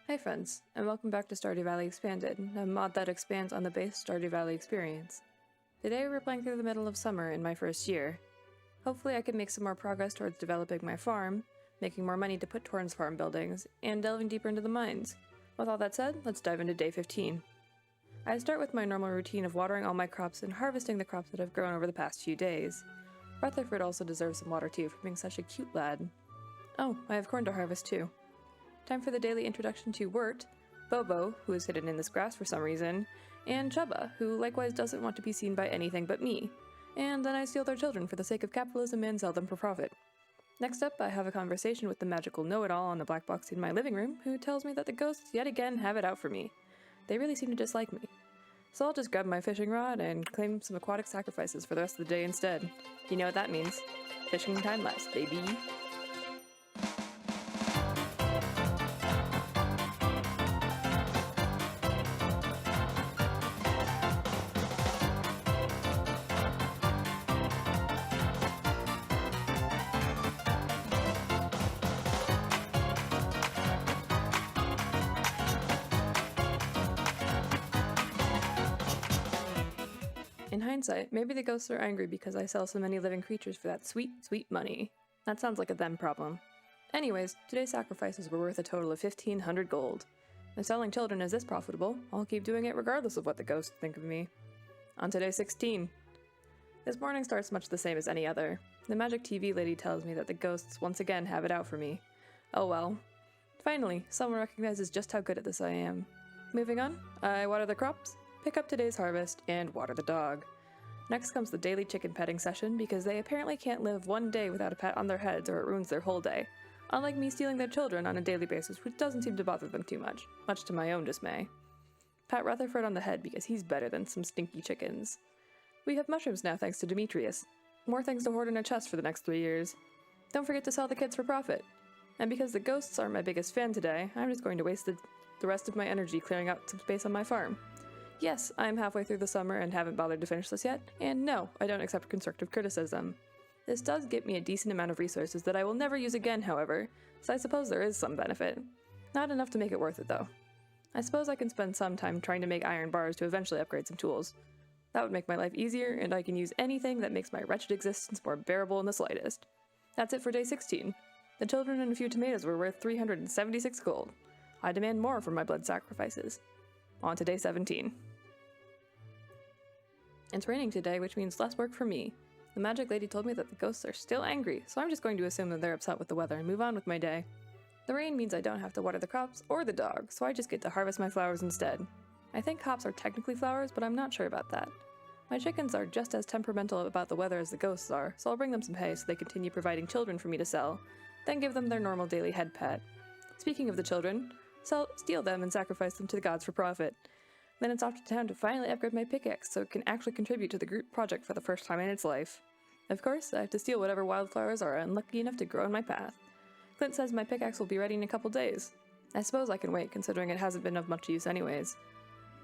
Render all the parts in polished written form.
Hey friends, and welcome back to Stardew Valley Expanded, a mod that expands on the base Stardew Valley experience. Today we're playing through the middle of summer in my first year. Hopefully I can make some more progress towards developing my farm, making more money to put towards farm buildings, and delving deeper into the mines. With all that said, let's dive into day 15. I start with my normal routine of watering all my crops and harvesting the crops that I've grown over the past few days. Rutherford also deserves some water too for being such a cute lad. Oh, I have corn to harvest too. Time for the daily introduction to Wirt, Bobo, who is hidden in this grass for some reason, and Chubba, who likewise doesn't want to be seen by anything but me. And then I steal their children for the sake of capitalism and sell them for profit. Next up, I have a conversation with the magical know-it-all on the black box in my living room, who tells me that the ghosts yet again have it out for me. They really seem to dislike me. So I'll just grab my fishing rod and claim some aquatic sacrifices for the rest of the day instead. You know what that means. Fishing time lapse, baby. In hindsight, maybe the ghosts are angry because I sell so many living creatures for that sweet, sweet money. That sounds like a them problem. Anyways, today's sacrifices were worth a total of 1,500 gold. If selling children is this profitable, I'll keep doing it regardless of what the ghosts think of me. On to day 16. This morning starts much the same as any other. The magic TV lady tells me that the ghosts once again have it out for me. Oh well. Finally, someone recognizes just how good at this I am. Moving on, I water the crops, pick up today's harvest, and water the dog. Next comes the daily chicken petting session because they apparently can't live one day without a pet on their heads or it ruins their whole day, unlike me stealing their children on a daily basis, which doesn't seem to bother them too much to my own dismay. Pat Rutherford on the head because he's better than some stinky chickens. We have mushrooms now thanks to Demetrius. More things to hoard in a chest for the next 3 years. Don't forget to sell the kids for profit. And because the ghosts are my biggest fan today, I'm just going to waste the rest of my energy clearing out some space on my farm. Yes, I'm halfway through the summer and haven't bothered to finish this yet, and no, I don't accept constructive criticism. This does get me a decent amount of resources that I will never use again, however, so I suppose there is some benefit. Not enough to make it worth it, though. I suppose I can spend some time trying to make iron bars to eventually upgrade some tools. That would make my life easier, and I can use anything that makes my wretched existence more bearable in the slightest. That's it for day 16. The children and a few tomatoes were worth 376 gold. I demand more for my blood sacrifices. On to day 17. It's raining today, which means less work for me. The magic lady told me that the ghosts are still angry, so I'm just going to assume that they're upset with the weather and move on with my day. The rain means I don't have to water the crops or the dog, so I just get to harvest my flowers instead. I think hops are technically flowers, but I'm not sure about that. My chickens are just as temperamental about the weather as the ghosts are, so I'll bring them some hay so they continue providing children for me to sell, then give them their normal daily head pet. Speaking of the children, steal them and sacrifice them to the gods for profit. Then it's off to town to finally upgrade my pickaxe so it can actually contribute to the group project for the first time in its life. Of course, I have to steal whatever wildflowers are unlucky enough to grow in my path. Clint says my pickaxe will be ready in a couple days. I suppose I can wait, considering it hasn't been of much use anyways.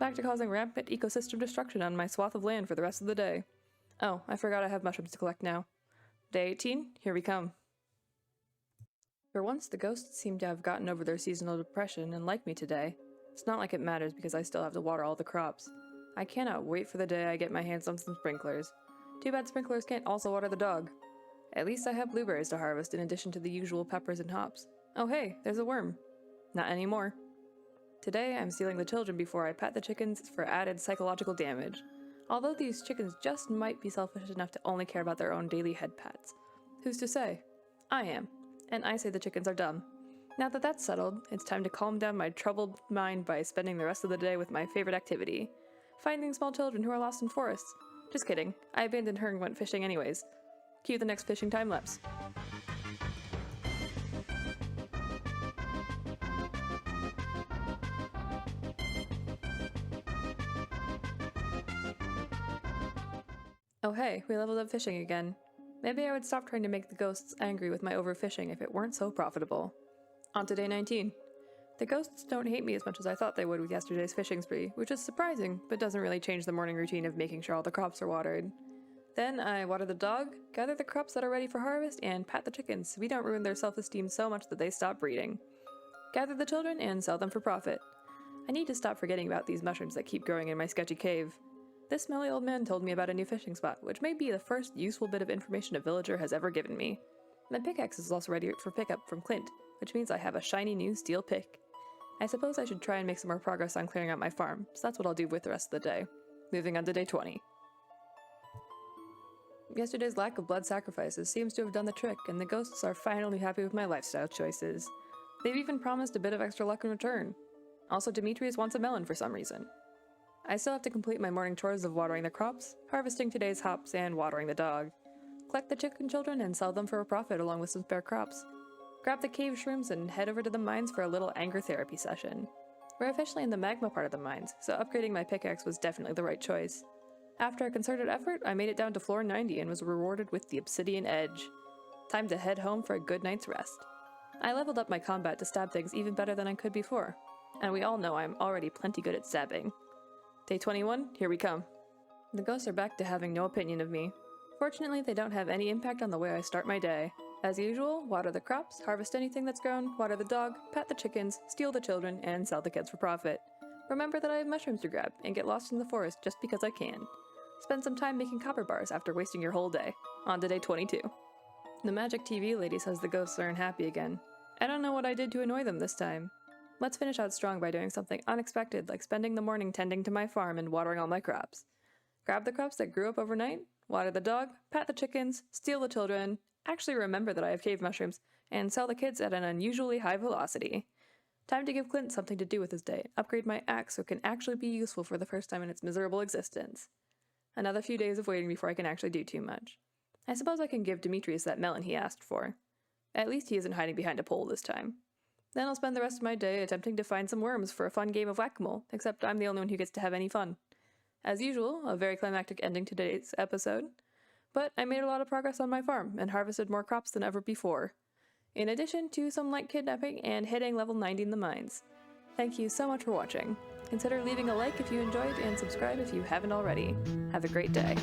Back to causing rampant ecosystem destruction on my swath of land for the rest of the day. Oh, I forgot I have mushrooms to collect now. Day 18, here we come. For once, the ghosts seem to have gotten over their seasonal depression and like me today. It's not like it matters because I still have to water all the crops. I cannot wait for the day I get my hands on some sprinklers. Too bad sprinklers can't also water the dog. At least I have blueberries to harvest in addition to the usual peppers and hops. Oh hey, there's a worm. Not anymore. Today I'm stealing the children before I pet the chickens for added psychological damage. Although these chickens just might be selfish enough to only care about their own daily head pats. Who's to say? I am. And I say the chickens are dumb. Now that that's settled, it's time to calm down my troubled mind by spending the rest of the day with my favorite activity. Finding small children who are lost in forests. Just kidding, I abandoned her and went fishing anyways. Cue the next fishing time lapse. Oh hey, we leveled up fishing again. Maybe I would stop trying to make the ghosts angry with my overfishing if it weren't so profitable. On to day 19. The ghosts don't hate me as much as I thought they would with yesterday's fishing spree, which is surprising, but doesn't really change the morning routine of making sure all the crops are watered. Then I water the dog, gather the crops that are ready for harvest, and pat the chickens so we don't ruin their self-esteem so much that they stop breeding. gather the children, and sell them for profit. I need to stop forgetting about these mushrooms that keep growing in my sketchy cave. This smelly old man told me about a new fishing spot, which may be the first useful bit of information a villager has ever given me. My pickaxe is also ready for pickup from Clint, which means I have a shiny new steel pick. I suppose I should try and make some more progress on clearing out my farm, so that's what I'll do with the rest of the day. Moving on to day 20. Yesterday's lack of blood sacrifices seems to have done the trick, and the ghosts are finally happy with my lifestyle choices. They've even promised a bit of extra luck in return. Also, Demetrius wants a melon for some reason. I still have to complete my morning chores of watering the crops, harvesting today's hops, and watering the dog. Collect the chicken children and sell them for a profit along with some spare crops. Grab the cave shrooms and head over to the mines for a little anger therapy session. We're officially in the magma part of the mines, so upgrading my pickaxe was definitely the right choice. After a concerted effort, I made it down to floor 90 and was rewarded with the obsidian edge. Time to head home for a good night's rest. I leveled up my combat to stab things even better than I could before. And we all know I'm already plenty good at stabbing. Day 21, here we come. The ghosts are back to having no opinion of me. Fortunately, they don't have any impact on the way I start my day. As usual, water the crops, harvest anything that's grown, water the dog, pat the chickens, steal the children, and sell the kids for profit. Remember that I have mushrooms to grab, and get lost in the forest just because I can. Spend some time making copper bars after wasting your whole day. On to day 22. The magic TV lady says the ghosts are unhappy again. I don't know what I did to annoy them this time. Let's finish out strong by doing something unexpected, like spending the morning tending to my farm and watering all my crops. Grab the crops that grew up overnight, water the dog, pat the chickens, steal the children, actually remember that I have cave mushrooms, and sell the kids at an unusually high velocity. Time to give Clint something to do with his day, upgrade my axe so it can actually be useful for the first time in its miserable existence. Another few days of waiting before I can actually do too much. I suppose I can give Demetrius that melon he asked for. At least he isn't hiding behind a pole this time. Then I'll spend the rest of my day attempting to find some worms for a fun game of whack-a-mole, except I'm the only one who gets to have any fun. As usual, a very climactic ending to today's episode, but I made a lot of progress on my farm and harvested more crops than ever before, in addition to some light kidnapping and hitting level 90 in the mines. Thank you so much for watching. Consider leaving a like if you enjoyed and subscribe if you haven't already. Have a great day.